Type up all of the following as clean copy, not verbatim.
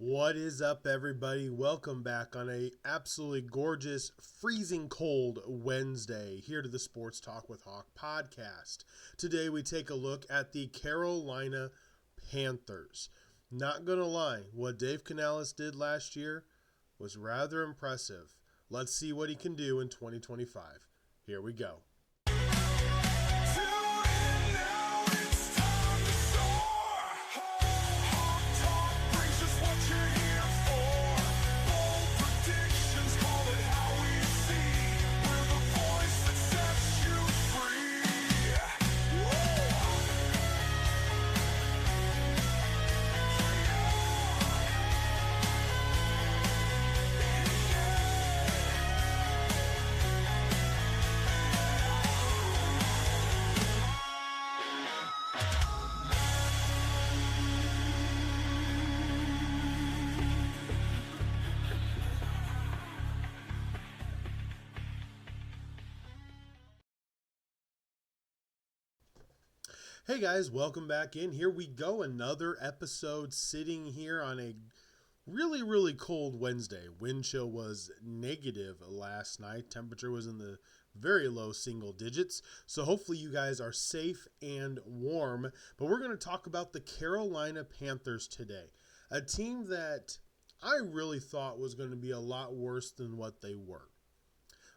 What is up, everybody? Welcome back on a absolutely gorgeous, freezing cold Wednesday here to the Sports Talk with Hawk podcast. Today we take a look at the Carolina Panthers. Not gonna lie, what Dave Canales did last year was rather impressive. Let's see what he can do in 2025. Here we go. Hey guys, welcome back in. Here we go, another episode sitting here on a really cold Wednesday. Wind chill was negative last night. Temperature was in the very low single digits. So hopefully you guys are safe and warm. But we're going to talk about the Carolina Panthers today. A team that I really thought was going to be a lot worse than what they were.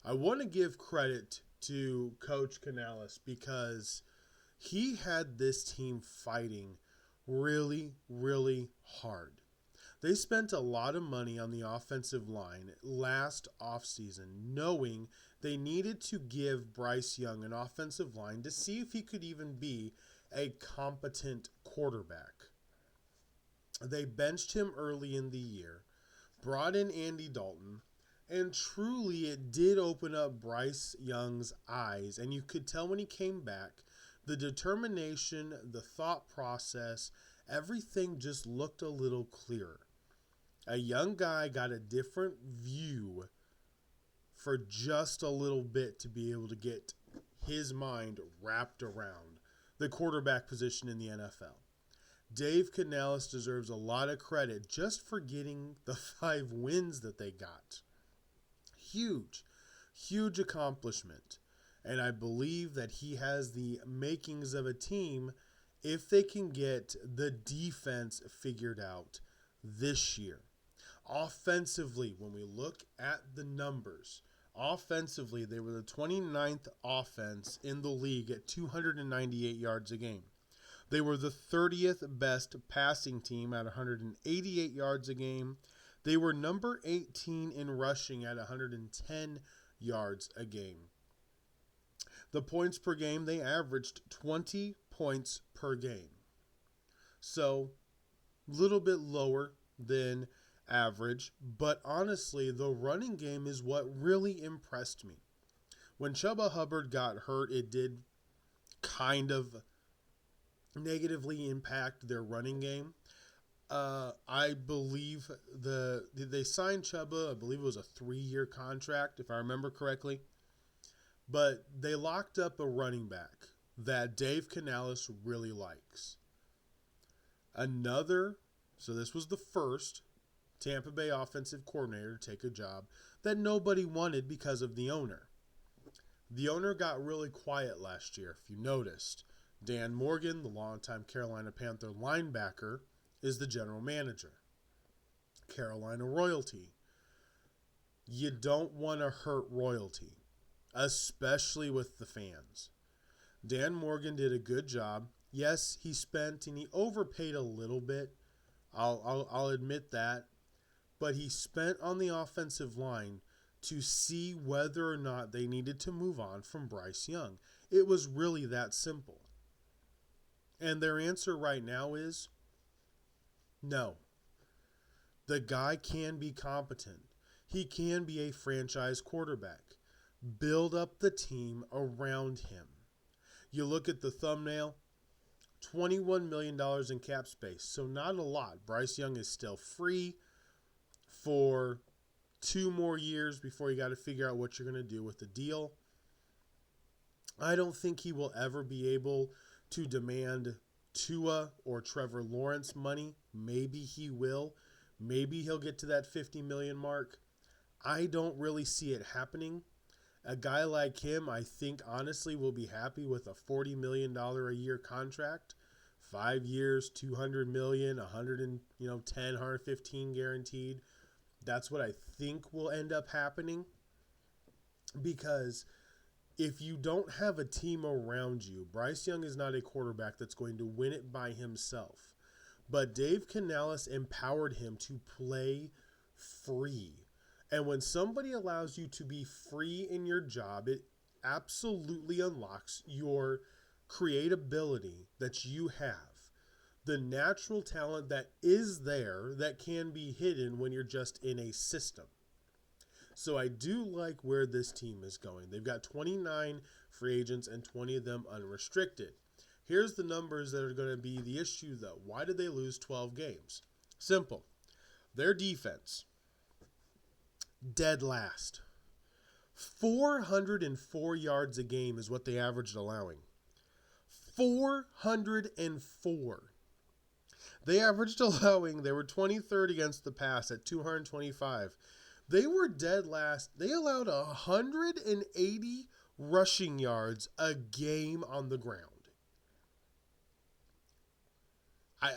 I want to give credit to Coach Canales because he had this team fighting really hard. They spent a lot of money on the offensive line last offseason, knowing they needed to give Bryce Young an offensive line to see if he could even be a competent quarterback. They benched him early in the year, brought in Andy Dalton, and truly it did open up Bryce Young's eyes, and you could tell when he came back, the determination, the thought process, everything just looked a little clearer. A young guy got a different view for just a little bit to be able to get his mind wrapped around the quarterback position in the NFL. Dave Canales deserves a lot of credit just for getting the 5 wins that they got. Huge accomplishment. And I believe that he has the makings of a team if they can get the defense figured out this year. Offensively, when we look at the numbers, offensively, they were the 29th offense in the league at 298 yards a game. They were the 30th best passing team at 188 yards a game. They were number 18 in rushing at 110 yards a game. The points per game, they averaged 20 points per game. So, a little bit lower than average, but honestly, the running game is what really impressed me. When Chuba Hubbard got hurt, it did kind of negatively impact their running game. I believe they signed Chuba, I believe it was a 3-year contract, if I remember correctly. But they locked up a running back that Dave Canales really likes. So this was the first Tampa Bay offensive coordinator to take a job that nobody wanted because of the owner. The owner got really quiet last year, if you noticed. Dan Morgan, the longtime Carolina Panther linebacker, is the general manager. Carolina royalty. You don't want to hurt royalty, especially with the fans. Dan Morgan did a good job. Yes, he spent and he overpaid a little bit. I'll admit that. But he spent on the offensive line to see whether or not they needed to move on from Bryce Young. It was really that simple. And their answer right now is no. The guy can be competent. He can be a franchise quarterback. Build up the team around him. You look at the thumbnail, $21 million in cap space, so not a lot. Bryce Young is still free for 2 more years before you got to figure out what you're going to do with the deal. I don't think he will ever be able to demand Tua or Trevor Lawrence money. Maybe he will, Maybe he'll get to that 50 million mark. I don't really see it happening. A guy like him, I think, honestly, will be happy with a $40 million a year contract. 5 years, $200 million, 110, 115 guaranteed. That's what I think will end up happening. Because if you don't have a team around you, Bryce Young is not a quarterback that's going to win it by himself. But Dave Canales empowered him to play free. And when somebody allows you to be free in your job, it absolutely unlocks your creatability that you have. The natural talent that is there that can be hidden when you're just in a system. So I do like where this team is going. They've got 29 free agents and 20 of them unrestricted. Here's the numbers that are going to be the issue, though. Why did they lose 12 games? Simple. Their defense, dead last. 404 yards a game is what they averaged allowing. 404. They averaged allowing, they were 23rd against the pass at 225. They were dead last. They allowed 180 rushing yards a game on the ground.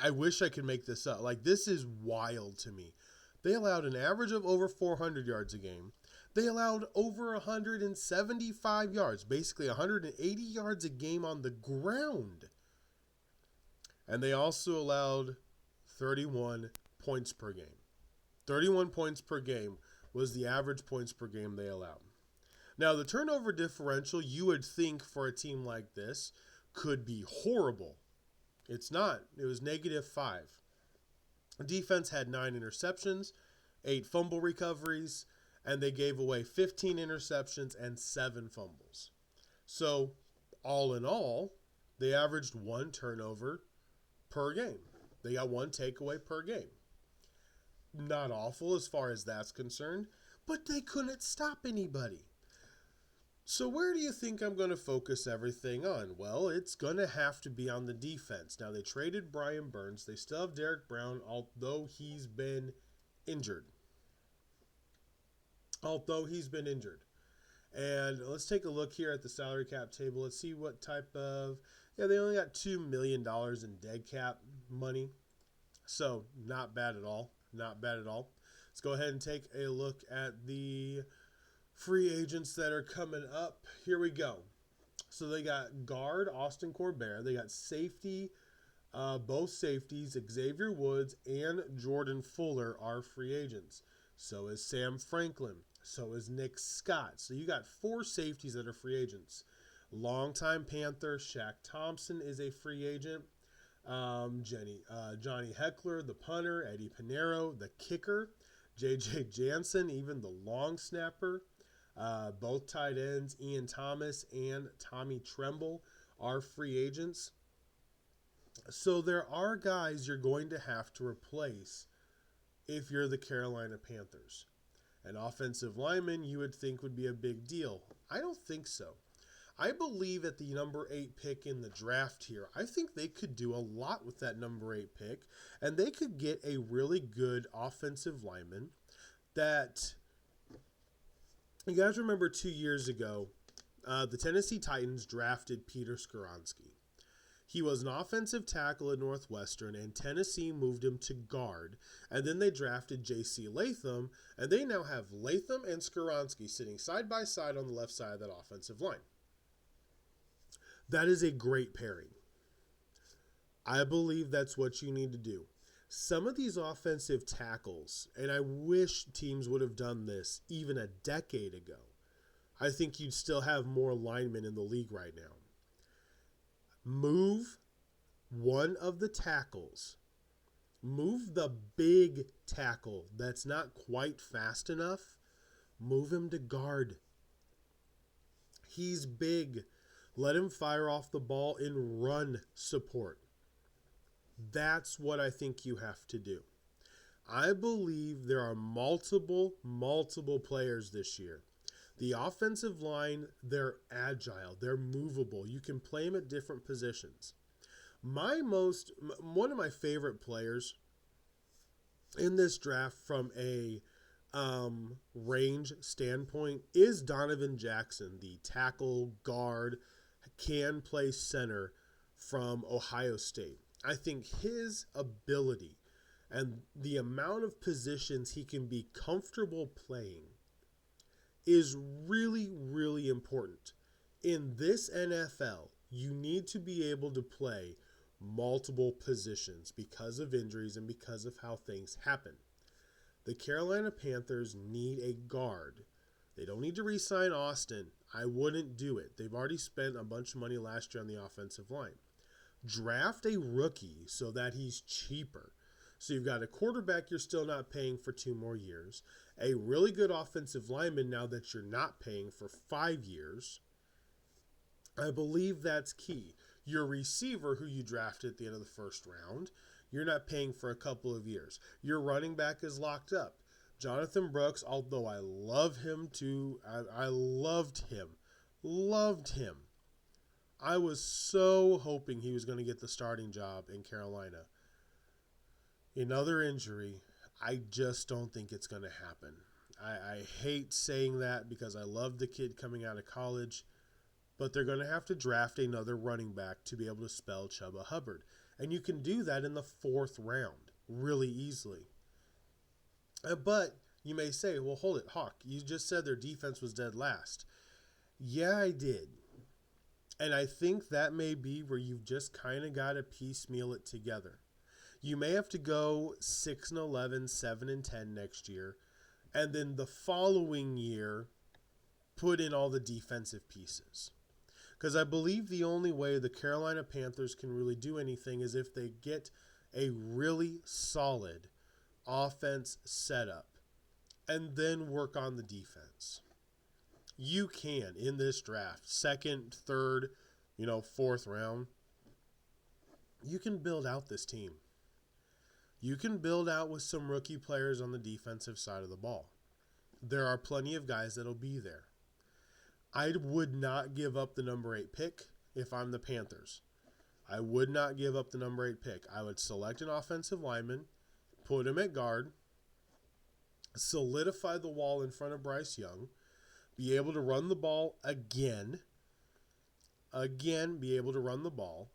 I wish I could make this up. Like, this is wild to me. They allowed an average of over 400 yards a game. They allowed over 175 yards, basically 180 yards a game on the ground. And they also allowed 31 points per game. 31 points per game was the average points per game they allowed. Now, the turnover differential, you would think for a team like this, could be horrible. It's not. It was -5. The defense had 9 interceptions, 8 fumble recoveries, and they gave away 15 interceptions and 7 fumbles. So, all in all, they averaged 1 turnover per game. They got 1 takeaway per game. Not awful as far as that's concerned, but they couldn't stop anybody. So where do you think I'm going to focus everything on? Well, it's going to have to be on the defense. Now, they traded Brian Burns. They still have Derek Brown, although he's been injured. And let's take a look here at the salary cap table. Let's see what type of... Yeah, they only got $2 million in dead cap money. So, not bad at all. Let's go ahead and take a look at the free agents that are coming up. Here we go. So they got guard Austin Corbett. They got safety, both safeties, Xavier Woods and Jordan Fuller are free agents. So is Sam Franklin. So is Nick Scott. So you got 4 safeties that are free agents. Longtime Panther Shaq Thompson is a free agent. Johnny Heckler, the punter. Eddie Pinheiro, the kicker. J.J. Jansen, even the long snapper. Both tight ends, Ian Thomas and Tommy Tremble, are free agents. So there are guys you're going to have to replace if you're the Carolina Panthers. An offensive lineman you would think would be a big deal. I don't think so. I believe at the number 8 pick in the draft here, I think they could do a lot with that number 8 pick, and they could get a really good offensive lineman that... You guys remember 2 years ago, the Tennessee Titans drafted Peter Skoronski. He was an offensive tackle at Northwestern, and Tennessee moved him to guard. And then they drafted J.C. Latham, and they now have Latham and Skoronski sitting side by side on the left side of that offensive line. That is a great pairing. I believe that's what you need to do. Some of these offensive tackles, and I wish teams would have done this even a decade ago, I think you'd still have more linemen in the league right now. Move one of the tackles. Move the big tackle that's not quite fast enough. Move him to guard. He's big. Let him fire off the ball in run support. That's what I think you have to do. I believe there are multiple players this year. The offensive line, they're agile. They're movable. You can play them at different positions. One of my favorite players in this draft from a range standpoint is Donovan Jackson, the tackle guard, can play center from Ohio State. I think his ability and the amount of positions he can be comfortable playing is really, really important. In this NFL, you need to be able to play multiple positions because of injuries and because of how things happen. The Carolina Panthers need a guard. They don't need to re-sign Austin. I wouldn't do it. They've already spent a bunch of money last year on the offensive line. Draft a rookie so that he's cheaper. So you've got a quarterback you're still not paying for 2 more years, a really good offensive lineman now that you're not paying for 5 years. I believe that's key. Your receiver, who you drafted at the end of the first round, you're not paying for a couple of years. Your running back is locked up. Jonathan Brooks, although I love him too, I loved him. Loved him. I was so hoping he was going to get the starting job in Carolina. Another injury, I just don't think it's going to happen. I hate saying that because I love the kid coming out of college, but they're going to have to draft another running back to be able to spell Chuba Hubbard. And you can do that in the 4th round really easily. But you may say, well, hold it, Hawk. You just said their defense was dead last. Yeah, I did. And I think that may be where you've just kind of got to piecemeal it together. You may have to go 6-11, 7-10 next year, and then the following year put in all the defensive pieces. Because I believe the only way the Carolina Panthers can really do anything is if they get a really solid offense setup and then work on the defense. You can, in this draft, 2nd, 3rd, 4th round, you can build out this team. You can build out with some rookie players on the defensive side of the ball. There are plenty of guys that'll be there. I would not give up the number 8 pick if I'm the Panthers. I would not give up the number 8 pick. I would select an offensive lineman, put him at guard, solidify the wall in front of Bryce Young, be able to run the ball again, be able to run the ball,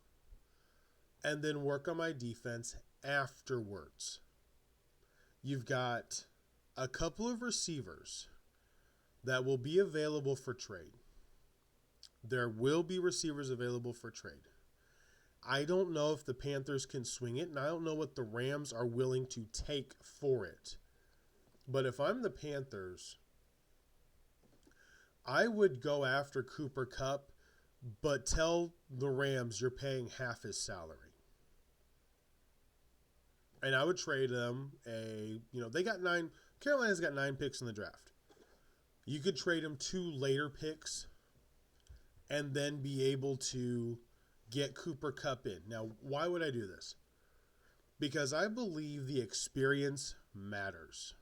and then work on my defense afterwards. You've got a couple of receivers that will be available for trade. There will be receivers available for trade. I don't know if the Panthers can swing it, and I don't know what the Rams are willing to take for it. But if I'm the Panthers, I would go after Cooper Kupp, but tell the Rams you're paying half his salary. And I would trade them Carolina's got 9 picks in the draft. You could trade them 2 later picks and then be able to get Cooper Kupp in. Now, why would I do this? Because I believe the experience matters.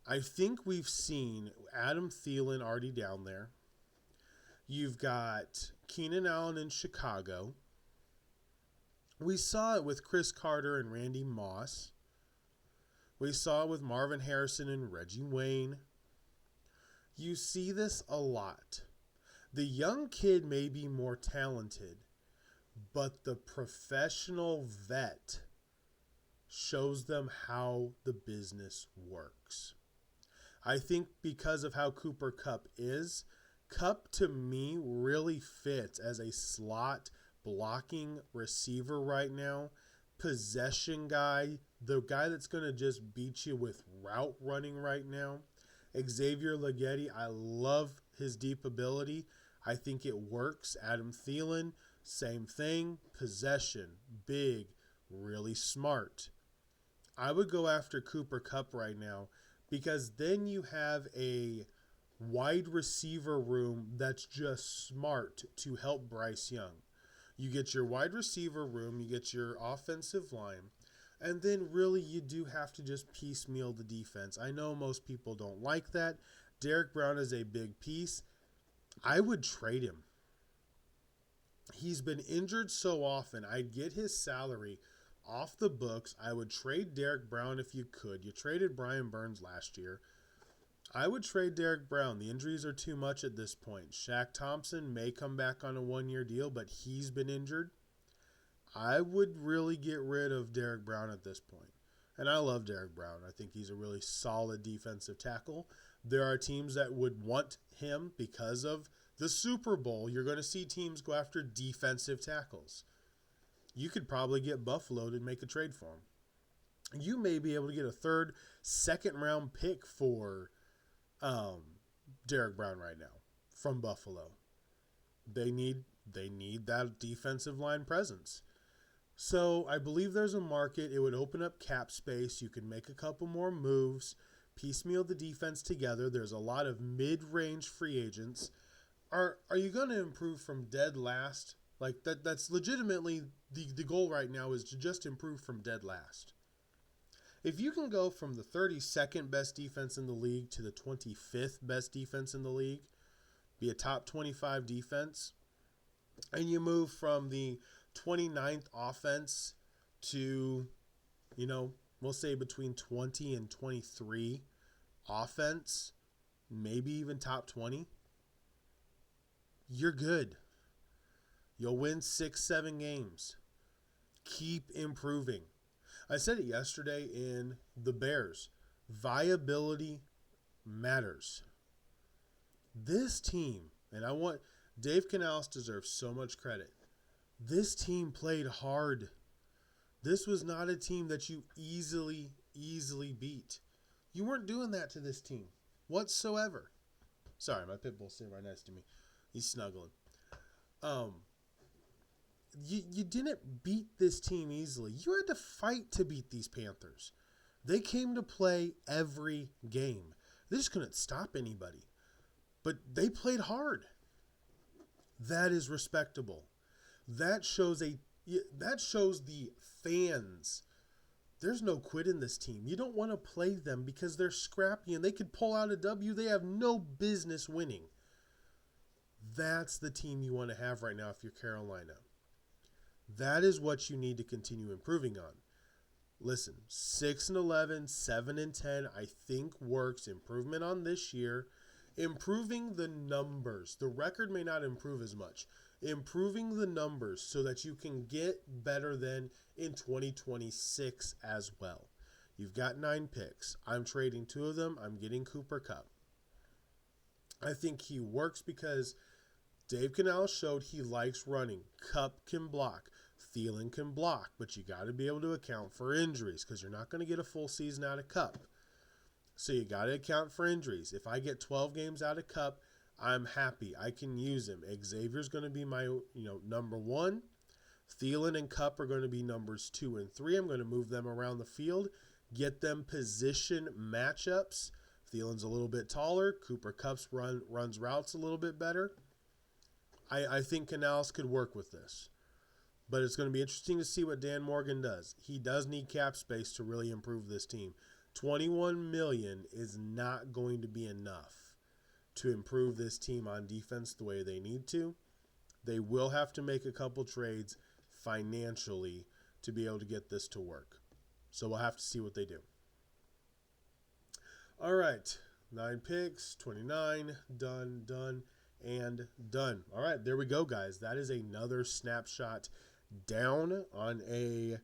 I think we've seen Adam Thielen already down there. You've got Keenan Allen in Chicago. We saw it with Chris Carter and Randy Moss. We saw it with Marvin Harrison and Reggie Wayne. You see this a lot. The young kid may be more talented, but the professional vet shows them how the business works. I think because of how Cooper Kupp is, Kupp to me really fits as a slot blocking receiver right now, possession guy, the guy that's going to just beat you with route running right now. Xavier Leggetti, I love his deep ability. I think it works. Adam Thielen, same thing. Possession, big, really smart. I would go after Cooper Kupp right now because then you have a wide receiver room that's just smart to help Bryce Young. You get your wide receiver room, you get your offensive line, and then really you do have to just piecemeal the defense. I know most people don't like that. Derek Brown is a big piece. I would trade him. He's been injured so often. I'd get his salary off the books. I would trade Derek Brown if you could. You traded Brian Burns last year. I would trade Derek Brown. The injuries are too much at this point. Shaq Thompson may come back on a one-year deal, but he's been injured. I would really get rid of Derek Brown at this point. And I love Derek Brown. I think he's a really solid defensive tackle. There are teams that would want him because of the Super Bowl. You're going to see teams go after defensive tackles. You could probably get Buffalo to make a trade for him. You may be able to get a third, second-round pick for Derek Brown right now from Buffalo. They need that defensive line presence. So I believe there's a market. It would open up cap space. You can make a couple more moves, piecemeal the defense together. There's a lot of mid-range free agents. Are you going to improve from dead last? Like that's legitimately the goal right now, is to just improve from dead last. If you can go from the 32nd best defense in the league to the 25th best defense in the league, be a top 25 defense, and you move from the 29th offense to, we'll say between 20 and 23 offense, maybe even top 20, you're good. You'll win 6-7 games. Keep improving. I said it yesterday in the Bears. Viability matters. This team, and Dave Canales deserves so much credit. This team played hard. This was not a team that you easily beat. You weren't doing that to this team whatsoever. Sorry, my pit bull's sitting right next to me. He's snuggling. You didn't beat this team easily. You had to fight to beat these Panthers. They came to play every game. They just couldn't stop anybody. But they played hard. That is respectable. That shows the fans. There's no quit in this team. You don't want to play them because they're scrappy and they could pull out a W. They have no business winning. That's the team you want to have right now if you're Carolina. That is what you need to continue improving on. Listen, 6-11, 7-10, I think works. Improvement on this year. Improving the numbers. The record may not improve as much. Improving the numbers so that you can get better than in 2026 as well. You've got 9 picks. I'm trading 2 of them. I'm getting Cooper Kupp. I think he works because Dave Canales showed he likes running. Kupp can block. Thielen can block. But you got to be able to account for injuries because you're not going to get a full season out of Kupp. So you got to account for injuries. If I get 12 games out of Kupp, I'm happy. I can use him. Xavier's going to be my number 1. Thielen and Kupp are going to be numbers 2 and 3. I'm going to move them around the field, get them position matchups. Thielen's a little bit taller. Cooper Kupp's runs routes a little bit better. I think Canales could work with this. But it's going to be interesting to see what Dan Morgan does. He does need cap space to really improve this team. $21 million is not going to be enough to improve this team on defense the way they need to. They will have to make a couple trades financially to be able to get this to work. So we'll have to see what they do. All right, 9 picks, 29, done, and done. All right, there we go, guys. That is another snapshot down on a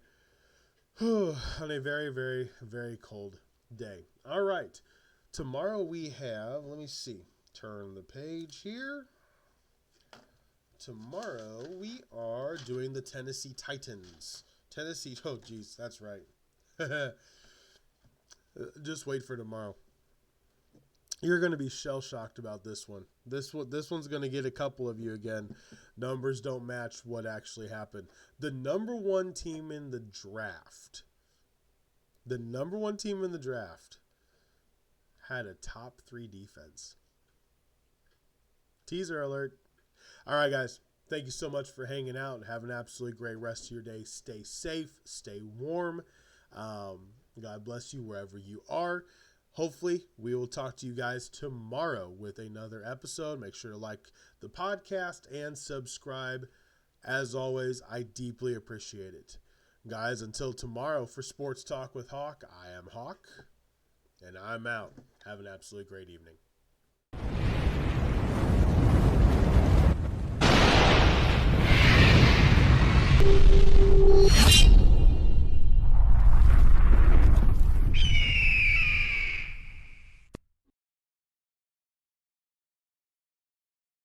very, very, very cold day. All right, tomorrow we have, let me see, turn the page here. Tomorrow we are doing the Tennessee Titans. Oh geez, that's right. Just wait for tomorrow. You're going to be shell-shocked about this one. This one's going to get a couple of you again. Numbers don't match what actually happened. The number 1 team in the draft. Had a top 3 defense. Teaser alert. All right, guys. Thank you so much for hanging out and have an absolutely great rest of your day. Stay safe. Stay warm. God bless you wherever you are. Hopefully, we will talk to you guys tomorrow with another episode. Make sure to like the podcast and subscribe. As always, I deeply appreciate it. Guys, until tomorrow for Sports Talk with Hawk, I am Hawk, and I'm out. Have an absolutely great evening.